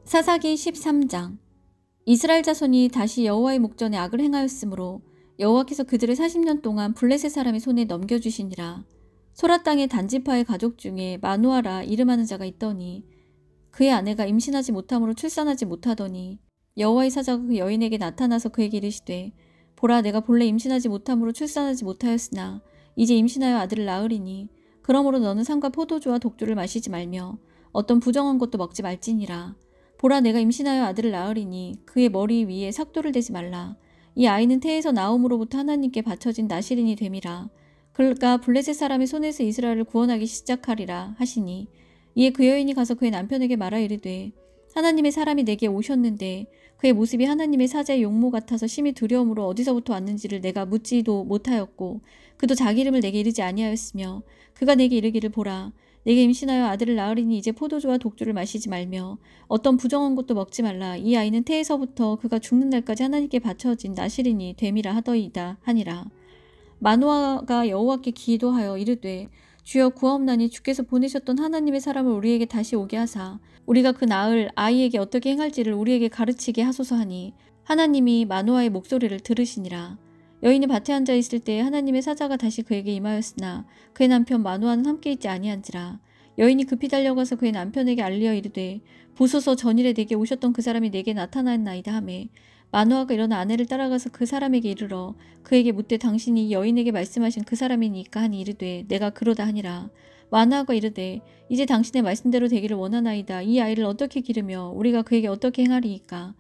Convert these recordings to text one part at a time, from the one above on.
사사기 13장. 이스라엘 자손이 다시 여호와의 목전에 악을 행하였으므로 여호와께서 그들을 40년 동안 블레셋 사람의 손에 넘겨주시니라. 소라 땅의 단지파의 가족 중에 마누아라 이름하는 자가 있더니 그의 아내가 임신하지 못함으로 출산하지 못하더니 여호와의 사자가 그 여인에게 나타나서 그에게 이르시되 보라, 내가 본래 임신하지 못함으로 출산하지 못하였으나 이제 임신하여 아들을 낳으리니 그러므로 너는 상과 포도주와 독주를 마시지 말며 어떤 부정한 것도 먹지 말지니라. 보라, 내가 임신하여 아들을 낳으리니 그의 머리 위에 삭도를 대지 말라. 이 아이는 태에서 나옴으로부터 하나님께 바쳐진 나실인이 됨이라. 그가 블레셋 사람의 손에서 이스라엘을 구원하기 시작하리라 하시니 이에 그 여인이 가서 그의 남편에게 말하 이르되 하나님의 사람이 내게 오셨는데 그의 모습이 하나님의 사자의 용모 같아서 심히 두려움으로 어디서부터 왔는지를 내가 묻지도 못하였고 그도 자기 이름을 내게 이르지 아니하였으며 그가 내게 이르기를 보라, 내게 임신하여 아들을 낳으리니 이제 포도주와 독주를 마시지 말며 어떤 부정한 것도 먹지 말라. 이 아이는 태에서부터 그가 죽는 날까지 하나님께 바쳐진 나실인이 됨이라 하더이다 하니라. 마누아가 여호와께 기도하여 이르되 주여 구하옵나니 주께서 보내셨던 하나님의 사람을 우리에게 다시 오게 하사 우리가 그 낳을 아이에게 어떻게 행할지를 우리에게 가르치게 하소서 하니 하나님이 마누아의 목소리를 들으시니라. 여인이 밭에 앉아 있을 때에 하나님의 사자가 다시 그에게 임하였으나 그의 남편 마누아는 함께 있지 아니한지라. 여인이 급히 달려가서 그의 남편에게 알리어 이르되 보소서, 전일에 내게 오셨던 그 사람이 내게 나타났나이다 하매 마누아가 일어나 아내를 따라가서 그 사람에게 이르러 그에게 묻되 당신이 여인에게 말씀하신 그 사람이니까 하니 이르되 내가 그러다 하니라. 마누아가 이르되 이제 당신의 말씀대로 되기를 원하나이다. 이 아이를 어떻게 기르며 우리가 그에게 어떻게 행하리이까.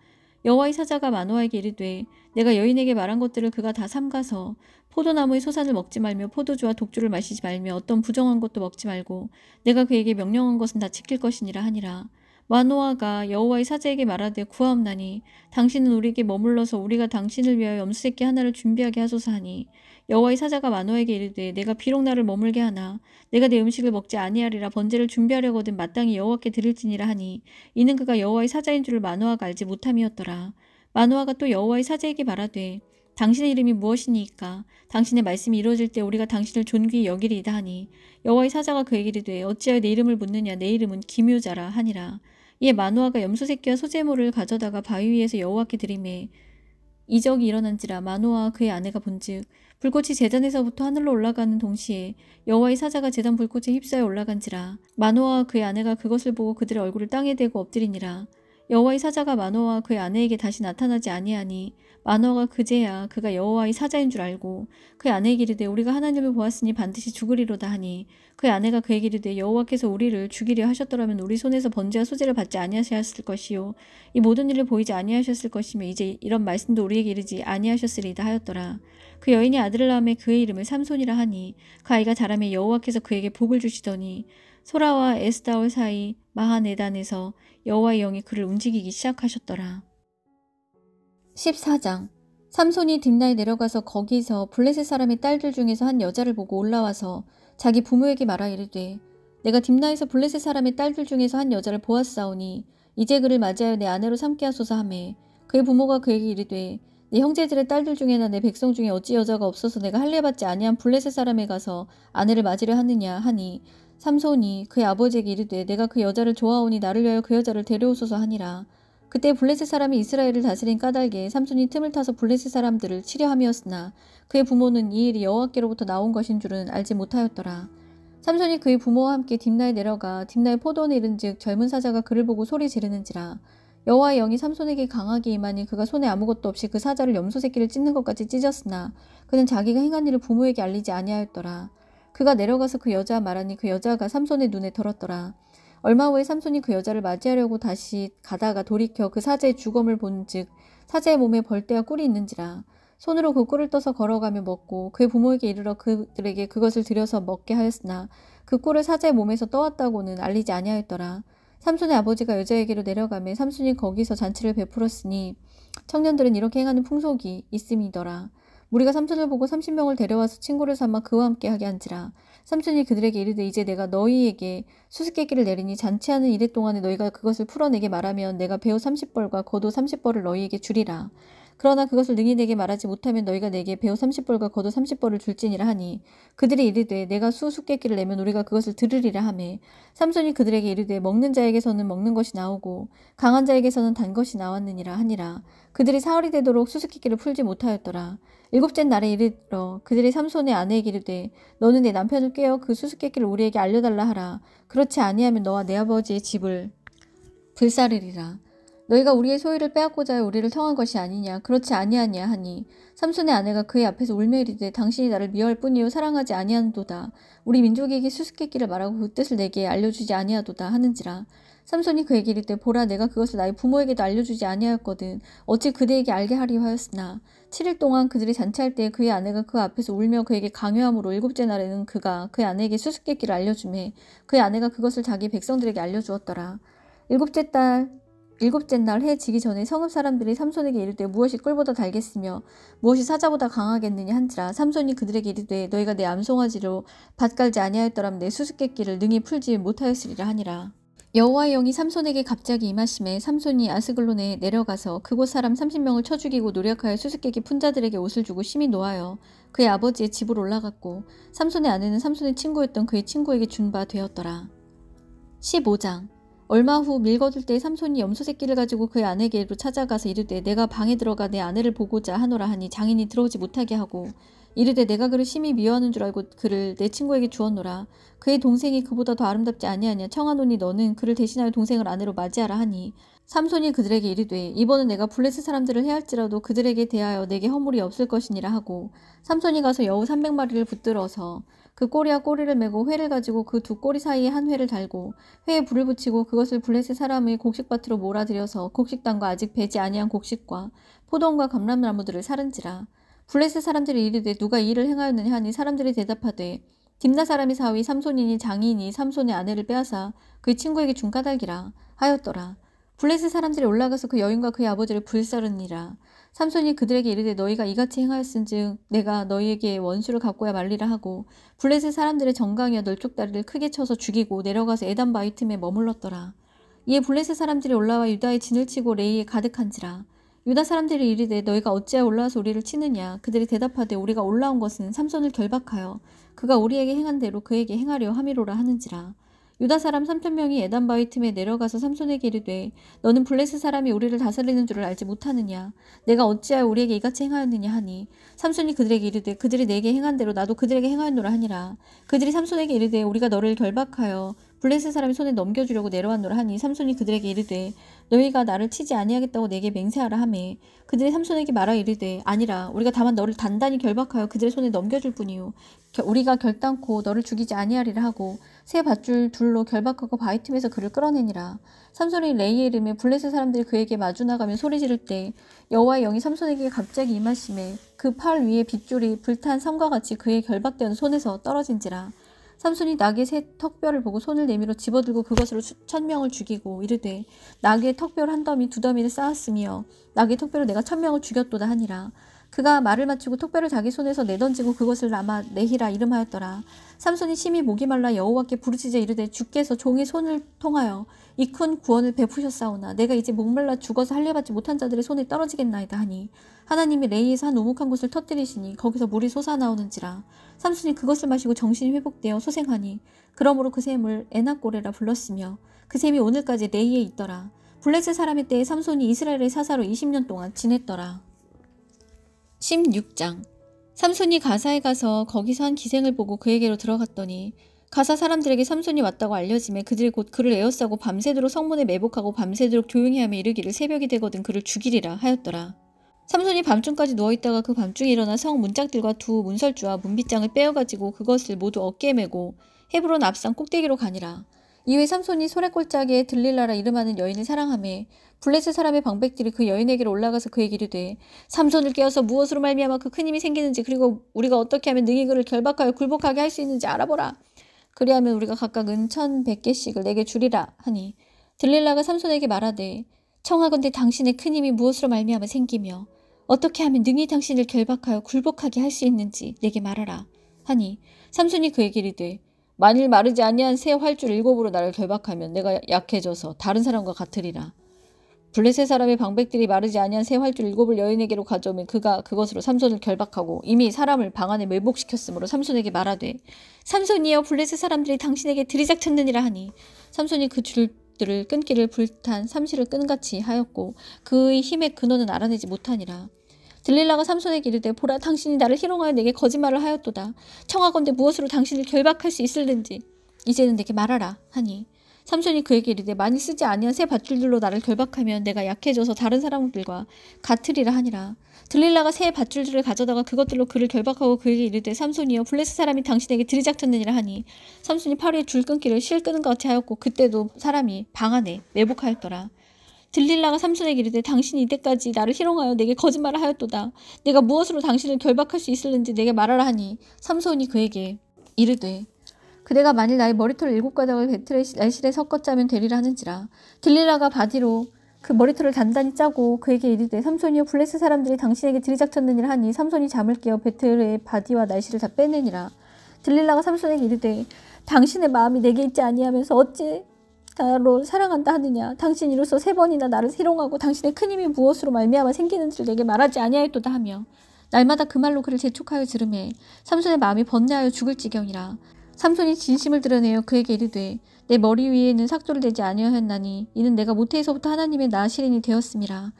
여호와의 사자가 마누아에게 이르되 내가 여인에게 말한 것들을 그가 다 삼가서 포도나무의 소산을 먹지 말며 포도주와 독주를 마시지 말며 어떤 부정한 것도 먹지 말고 내가 그에게 명령한 것은 다 지킬 것이니라 하니라. 마누아가 여호와의 사자에게 말하되 구하옵나니 당신은 우리에게 머물러서 우리가 당신을 위하여 염소새끼 하나를 준비하게 하소서 하니 여호와의 사자가 마누아에게 이르되 내가 비록 나를 머물게 하나 내가 내 음식을 먹지 아니하리라. 번제를 준비하려거든 마땅히 여호와께 드릴지니라 하니 이는 그가 여호와의 사자인 줄을 마누아가 알지 못함이었더라. 마누아가 또 여호와의 사자에게 말하되 당신의 이름이 무엇이니이까. 당신의 말씀이 이루어질 때 우리가 당신을 존귀히 여기리이다 하니 여호와의 사자가 그에게 이르되 어찌하여 내 이름을 묻느냐. 내 이름은 기묘자라 하니라. 이에 마누아가 염소새끼와 소제물을 가져다가 바위 위에서 여호와께 드리매 이적이 일어난지라. 마누아와 그의 아내가 본즉 불꽃이 제단에서부터 하늘로 올라가는 동시에 여호와의 사자가 제단 불꽃에 휩싸여 올라간지라. 마누아와 그의 아내가 그것을 보고 그들의 얼굴을 땅에 대고 엎드리니라. 여호와의 사자가 마누아와 그의 아내에게 다시 나타나지 아니하니 마누아가 그제야 그가 여호와의 사자인 줄 알고 그의 아내에게 이르되 우리가 하나님을 보았으니 반드시 죽으리로다 하니 그의 아내가 그에게 이르되 여호와께서 우리를 죽이려 하셨더라면 우리 손에서 번제와 소제를 받지 아니하셨을 것이요 이 모든 일을 보이지 아니하셨을 것이며 이제 이런 말씀도 우리에게 이르지 아니하셨으리이다 하였더라. 그 여인이 아들을 낳음에 그의 이름을 삼손이라 하니 그 아이가 자라매 여호와께서 그에게 복을 주시더니 소라와 에스다올 사이 마하네단에서 여호와의 영이 그를 움직이기 시작하셨더라. 14장. 삼손이 딥나에 내려가서 거기서 블레셋 사람의 딸들 중에서 한 여자를 보고 올라와서 자기 부모에게 말하 이르되 내가 딥나에서 블레셋 사람의 딸들 중에서 한 여자를 보았사오니 이제 그를 맞이하여 내 아내로 삼게 하소서 하매 그의 부모가 그에게 이르되 내 형제들의 딸들 중에나 내 백성 중에 어찌 여자가 없어서 내가 할례받지 아니한 블레셋 사람에 가서 아내를 맞으려 하느냐 하니 삼손이 그의 아버지에게 이르되 내가 그 여자를 좋아하오니 나를 위하여 그 여자를 데려오소서 하니라. 그때 블레셋 사람이 이스라엘을 다스린 까닭에 삼손이 틈을 타서 블레셋 사람들을 치려 함이었으나 그의 부모는 이 일이 여호와께로부터 나온 것인 줄은 알지 못하였더라. 삼손이 그의 부모와 함께 딥나에 내려가 딥나의 포도원에 이른즉 젊은 사자가 그를 보고 소리 지르는지라. 여호와의 영이 삼손에게 강하게 임하니 그가 손에 아무것도 없이 그 사자를 염소 새끼를 찢는 것까지 찢었으나 그는 자기가 행한 일을 부모에게 알리지 아니하였더라. 그가 내려가서 그 여자와 말하니 그 여자가 삼손의 눈에 들었더라. 얼마 후에 삼손이 그 여자를 맞이하려고 다시 가다가 돌이켜 그 사자의 주검을 본즉 사자의 몸에 벌떼와 꿀이 있는지라. 손으로 그 꿀을 떠서 걸어가며 먹고 그의 부모에게 이르러 그들에게 그것을 들여서 먹게 하였으나 그 꿀을 사자의 몸에서 떠왔다고는 알리지 아니하였더라. 삼손의 아버지가 여자에게로 내려가매 삼손이 거기서 잔치를 베풀었으니 청년들은 이렇게 행하는 풍속이 있음이더라. 무리가 삼손을 보고 30명을 데려와서 친구를 삼아 그와 함께 하게 한지라. 삼손이 그들에게 이르되 이제 내가 너희에게 수수께끼를 내리니 잔치하는 이래 동안에 너희가 그것을 풀어내게 말하면 내가 배우 30벌과 겉옷 30벌을 너희에게 주리라. 그러나 그것을 능히 내게 말하지 못하면 너희가 내게 베어 30벌과 겉옷 30벌을 줄지니라 하니 그들이 이르되 내가 수수께끼를 내면 우리가 그것을 들으리라 하매 삼손이 그들에게 이르되 먹는 자에게서는 먹는 것이 나오고 강한 자에게서는 단 것이 나왔느니라 하니라. 그들이 사흘이 되도록 수수께끼를 풀지 못하였더라. 일곱째 날에 이르러 그들이 삼손의 아내에게 이르되 너는 내 남편을 꾀어 그 수수께끼를 우리에게 알려달라 하라. 그렇지 아니하면 너와 내 아버지의 집을 불사르리라. 너희가 우리의 소유를 빼앗고자 하여 우리를 청한 것이 아니냐. 그렇지 아니하냐 하니 삼손의 아내가 그의 앞에서 울며 이르되 당신이 나를 미워할 뿐이요 사랑하지 아니하는도다. 우리 민족에게 수수께끼를 말하고 그 뜻을 내게 알려주지 아니하도다 하는지라. 삼손이 그에게 이르되 보라 내가 그것을 나의 부모에게도 알려주지 아니하였거든 어찌 그대에게 알게 하리 하였으나 7일 동안 그들이 잔치할 때 그의 아내가 그 앞에서 울며 그에게 강요함으로 일곱째 날에는 그가 그의 아내에게 수수께끼를 알려주매 그의 아내가 그것을 자기 백성들에게 알려주었더라. 일곱째 날 해 지기 전에 성읍 사람들이 삼손에게 이르되 무엇이 꿀보다 달겠으며 무엇이 사자보다 강하겠느냐 한지라. 삼손이 그들에게 이르되 너희가 내 암송아지로 밭 갈지 아니하였더라면 내 수수께끼를 능히 풀지 못하였으리라 하니라. 여호와의 영이 삼손에게 갑자기 임하심에 삼손이 아스글론에 내려가서 그곳 사람 30명을 쳐 죽이고 노력하여 수수께끼 푼 자들에게 옷을 주고 심히 노하여 그의 아버지의 집으로 올라갔고 삼손의 아내는 삼손의 친구였던 그의 친구에게 준 바 되었더라. 15장 얼마 후 밀 거둘 때 삼손이 염소 새끼를 가지고 그의 아내에게로 찾아가서 이르되 내가 방에 들어가 내 아내를 보고자 하노라 하니 장인이 들어오지 못하게 하고 이르되 내가 그를 심히 미워하는 줄 알고 그를 내 친구에게 주었노라. 그의 동생이 그보다 더 아름답지 아니하냐. 청하노니 너는 그를 대신하여 동생을 아내로 맞이하라 하니 삼손이 그들에게 이르되 이번은 내가 블레셋 사람들을 해할지라도 그들에게 대하여 내게 허물이 없을 것이니라 하고 삼손이 가서 여우 300마리를 붙들어서 그 꼬리와 꼬리를 메고 회를 가지고 그 두 꼬리 사이에 한 회를 달고 회에 불을 붙이고 그것을 블레셋 사람의 곡식밭으로 몰아들여서 곡식단과 아직 배지 아니한 곡식과 포도원과 감람나무들을 사른지라. 블레셋 사람들이 이르되 누가 이 일을 행하였느냐 하니 사람들이 대답하되 딥나 사람이 사위 삼손이니 장인이 삼손의 아내를 빼앗아 그의 친구에게 준 까닭이라 하였더라. 블레셋 사람들이 올라가서 그 여인과 그의 아버지를 불사르니라. 삼손이 그들에게 이르되 너희가 이같이 행하였은즉 내가 너희에게 원수를 갚고야 말리라 하고 블레셋 사람들의 정강이와 널쪽다리를 크게 쳐서 죽이고 내려가서 에단 바위 틈에 머물렀더라. 이에 블레셋 사람들이 올라와 유다의 진을 치고 레이에 가득한지라. 유다 사람들이 이르되 너희가 어찌하여 올라와서 우리를 치느냐. 그들이 대답하되 우리가 올라온 것은 삼손을 결박하여 그가 우리에게 행한 대로 그에게 행하려 함이로라 하는지라. 유다 사람 3,000명이 에단 바위 틈에 내려가서 삼손에게 이르되 너는 블레셋 사람이 우리를 다스리는 줄을 알지 못하느냐. 내가 어찌하여 우리에게 이같이 행하였느냐 하니 삼손이 그들에게 이르되 그들이 내게 행한 대로 나도 그들에게 행하였노라 하니라. 그들이 삼손에게 이르되 우리가 너를 결박하여 블레셋 사람의 손에 넘겨주려고 내려왔노라 하니 삼손이 그들에게 이르되 너희가 나를 치지 아니하겠다고 내게 맹세하라 하매 그들이 삼손에게 말하여 이르되 아니라 우리가 다만 너를 단단히 결박하여 그들의 손에 넘겨줄 뿐이요 우리가 결단코 너를 죽이지 아니하리라 하고 새 밧줄 둘로 결박하고 바위 틈에서 그를 끌어내니라. 삼손이 레이에 이르매 블레셋 사람들이 그에게 마주 나가며 소리 지를 때 여호와의 영이 삼손에게 갑자기 임하심에 그 팔 위에 빗줄이 불탄 섬과 같이 그의 결박된 손에서 떨어진지라. 삼손이 낙의 새 턱뼈를 보고 손을 내밀어 집어들고 그것으로 1,000명을 죽이고 이르되 낙의 턱뼈를 한 더미 두 더미를 쌓았으며 낙의 턱뼈로 내가 1,000명을 죽였도다 하니라. 그가 말을 마치고 턱뼈를 자기 손에서 내던지고 그것을 라마 네히라 이름하였더라. 삼손이 심히 목이 말라 여호와께 부르짖어 이르되 주께서 종의 손을 통하여 이 큰 구원을 베푸셨사오나 내가 이제 목말라 죽어서 할례받지 못한 자들의 손에 떨어지겠나이다 하니 하나님이 레이에서 한 우묵한 곳을 터뜨리시니 거기서 물이 솟아나오는지라. 삼손이 그것을 마시고 정신이 회복되어 소생하니 그러므로 그 샘을 에낙고레라 불렀으며 그 샘이 오늘까지 레이에 있더라. 블레셋 사람의 때에 삼손이 이스라엘의 사사로 20년 동안 지냈더라. 16장 삼손이 가사에 가서 거기서 한 기생을 보고 그에게로 들어갔더니 가사 사람들에게 삼손이 왔다고 알려지매 그들이 곧 그를 에워싸고 밤새도록 성문에 매복하고 밤새도록 조용히 하며 이르기를 새벽이 되거든 그를 죽이리라 하였더라. 삼손이 밤중까지 누워있다가 그 밤중에 일어나 성 문짝들과 두 문설주와 문빗장을 빼어가지고 그것을 모두 어깨에 메고 헤브론 앞산 꼭대기로 가니라. 이후에 삼손이 소래골짜기에 들릴라라 이름하는 여인을 사랑하매 블레셋 사람의 방백들이 그 여인에게로 올라가서 그에게 이르되 삼손을 깨어서 무엇으로 말미암아 그 큰 힘이 생기는지 그리고 우리가 어떻게 하면 능히 그를 결박하여 굴복하게 할 수 있는지 알아보라. 그리하면 우리가 각각 은 1,100개씩을 내게 주리라 하니 들릴라가 삼손에게 말하되 청하건대 당신의 큰 힘이 무엇으로 말미암아 생기며 어떻게 하면 능히 당신을 결박하여 굴복하게 할 수 있는지 내게 말하라 하니 삼손이 그에게 이르되 만일 마르지 아니한 새 활줄 7으로 나를 결박하면 내가 약해져서 다른 사람과 같으리라. 블레셋 사람의 방백들이 마르지 아니한 새 활줄 7을 여인에게로 가져오면 그가 그것으로 삼손을 결박하고 이미 사람을 방 안에 매복시켰으므로 삼손에게 말하되 삼손이여 블레셋 사람들이 당신에게 들이닥쳤느니라 하니 삼손이 그 줄들을 끊기를 불탄 삼시를 끈같이 하였고 그의 힘의 근원은 알아내지 못하니라. 들릴라가 삼손에게 이르되 보라 당신이 나를 희롱하여 내게 거짓말을 하였도다. 청하건대 무엇으로 당신을 결박할 수 있을는지 이제는 내게 말하라 하니 삼손이 그에게 이르되 만일 쓰지 아니한 새 밧줄들로 나를 결박하면 내가 약해져서 다른 사람들과 같으리라 하니라. 들릴라가 새 밧줄들을 가져다가 그것들로 그를 결박하고 그에게 이르되 삼손이여 블레셋 사람이 당신에게 들이닥쳤느니라 하니 삼손이 팔 위에 줄 끊기를 실 끄는 것 같이 하였고 그때도 사람이 방 안에 매복하였더라. 들릴라가 삼손에게 이르되 당신이 이때까지 나를 희롱하여 내게 거짓말을 하였도다. 내가 무엇으로 당신을 결박할 수 있을는지 내게 말하라 하니 삼손이 그에게 이르되 그대가 만일 나의 머리털 7가닥을 배틀의 날실에 섞어 짜면 되리라 하는지라. 들릴라가 바디로 그 머리털을 단단히 짜고 그에게 이르되 삼손이여 블레셋 사람들이 당신에게 들이닥쳤느니라 하니 삼손이 잠을 깨어 배틀의 바디와 날실을 다 빼내니라. 들릴라가 삼손에게 이르되 당신의 마음이 내게 있지 아니하면서 어찌 나로 사랑한다 하느냐. 당신 이로써 3번이나 나를 희롱하고 당신의 큰 힘이 무엇으로 말미암아 생기는지를 내게 말하지 아니하였도다 하며 날마다 그 말로 그를 재촉하여 지르매 삼손의 마음이 번뇌하여 죽을 지경이라. 삼손이 진심을 드러내어 그에게 이르되 내 머리 위에는 삭도를 대지 아니하였나니 이는 내가 모태에서부터 하나님의 나시린이 되었음이라.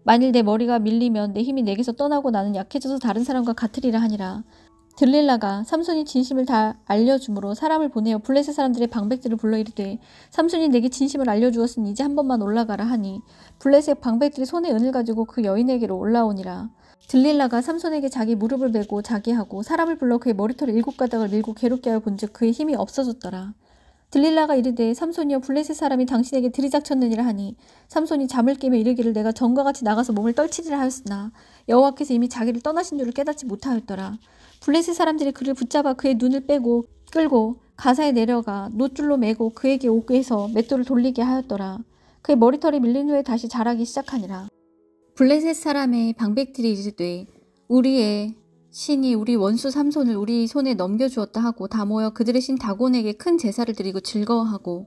만일 내 머리가 밀리면 내 힘이 내게서 떠나고 나는 약해져서 다른 사람과 같으리라 하니라. 들릴라가 삼손이 진심을 다 알려주므로 사람을 보내어 블레셋 사람들의 방백들을 불러 이르되 삼손이 내게 진심을 알려주었으니 이제 한 번만 올라가라 하니 블레셋 방백들이 손에 은을 가지고 그 여인에게로 올라오니라. 들릴라가 삼손에게 자기 무릎을 베고 자게 하고 사람을 불러 그의 머리털 7가닥을 밀고 괴롭게 하여 본즉 그의 힘이 없어졌더라. 들릴라가 이르되 삼손이여 블레셋 사람이 당신에게 들이닥쳤느니라 하니 삼손이 잠을 깨며 이르기를 내가 전과 같이 나가서 몸을 떨치리라 하였으나 여호와께서 이미 자기를 떠나신 줄을 깨닫지 못하였더라. 블레셋 사람들이 그를 붙잡아 그의 눈을 빼고 끌고 가사에 내려가 노줄로 매고 그에게 옥에서 맷돌을 돌리게 하였더라. 그의 머리털이 밀린 후에 다시 자라기 시작하니라. 블레셋 사람의 방백들이 이르되 우리의 신이 우리 원수 삼손을 우리 손에 넘겨주었다 하고 다 모여 그들의 신 다곤에게 큰 제사를 드리고 즐거워하고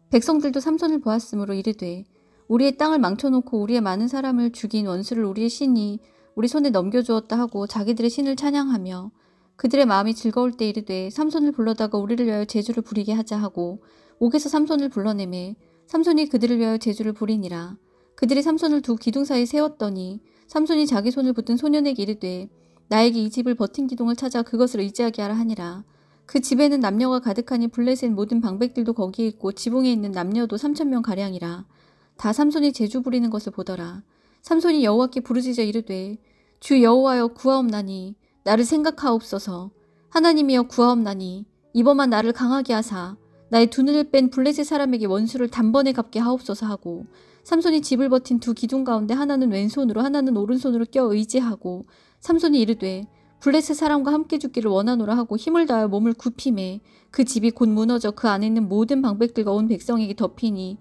백성들도 삼손을 보았으므로 이르되 우리의 땅을 망쳐놓고 우리의 많은 사람을 죽인 원수를 우리의 신이 우리 손에 넘겨주었다 하고 자기들의 신을 찬양하며 그들의 마음이 즐거울 때 이르되 삼손을 불러다가 우리를 위하여 제주를 부리게 하자 하고 옥에서 삼손을 불러내매 삼손이 그들을 위하여 제주를 부리니라. 그들이 삼손을 두 기둥 사이에 세웠더니 삼손이 자기 손을 붙든 소년에게 이르되 나에게 이 집을 버틴 기둥을 찾아 그것을 의지하게 하라 하니라. 그 집에는 남녀가 가득하니 블레셋 모든 방백들도 거기에 있고 지붕에 있는 남녀도 3,000명가량이라. 다 삼손이 제주 부리는 것을 보더라. 삼손이 여호와께 부르짖어 이르되 주 여호와여 구하옵나니 나를 생각하옵소서. 하나님이여 구하옵나니 이번만 나를 강하게 하사 나의 두 눈을 뺀 블레셋 사람에게 원수를 단번에 갚게 하옵소서 하고 삼손이 집을 버틴 두 기둥 가운데 하나는 왼손으로 하나는 오른손으로 껴 의지하고 삼손이 이르되 블레셋 사람과 함께 죽기를 원하노라 하고 힘을 다하여 몸을 굽히매 그 집이 곧 무너져 그 안에 있는 모든 방백들과 온 백성에게 덮이니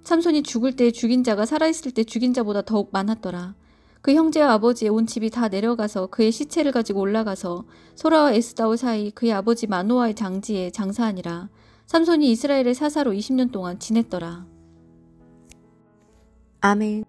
삼손이 죽을 때 죽인 자가 살아있을 때 죽인 자보다 더욱 많았더라. 그 형제와 아버지의 온 집이 다 내려가서 그의 시체를 가지고 올라가서 소라와 에스다올 사이 그의 아버지 마노아의 장지에 장사하니라. 삼손이 이스라엘의 사사로 20년 동안 지냈더라. 아멘.